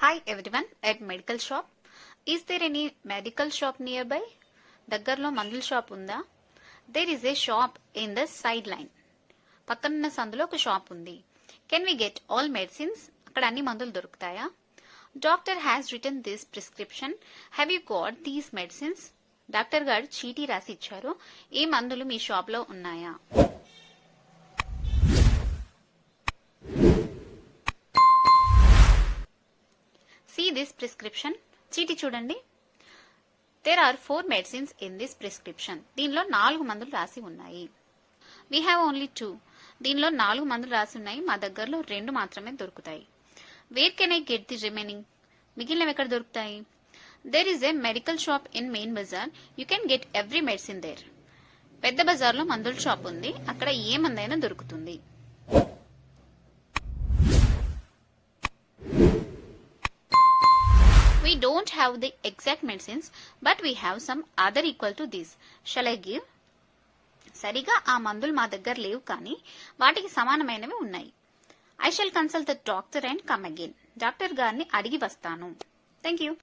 Hi everyone at medical shop. Is there any medical shop nearby? దగ్గరలో మందుల shop ఉందా? There is a shop in the side line. పక్కనున్న సందులో ఒక shop ఉంది. Can we get all medicines? అక్కడ అన్ని మందులు దొరుకుతాయా? Doctor has written this prescription. Have you got these medicines? Doctor గారు చీటీ రాసి ఇచ్చారు. ఈ మందులు మీ షాప్ లో ఉన్నాయా? See this prescription. చీటి చూడండి. There are 4 medicines in this prescription. దీనిలో 4 మందులు రాసి ఉన్నాయి. We have only 2. దీనిలో 4 మందులు రాసి ఉన్నాయి. మా దగ్గరలో 2 మాత్రమే దొరుకుతాయి. Where can I get the remaining? మిగిలినవి ఎక్కడ దొరుకుతాయి? There is a medical shop in main bazaar. You can get every medicine there. పెద్ద బజార్లో మందుల షాప్ ఉంది. అక్కడ ఏ మందైనా దొరుకుతుంది. We don't have the exact medicines, but we have some other equal to this. Shall I give? సరిగా ఆ మందులు మా దగ్గర లేవు కానీ వాటికి సమానమైనవి ఉన్నాయి. I shall consult the doctor and come again. Doctor గారిని అడిగి వస్తాను. Thank you.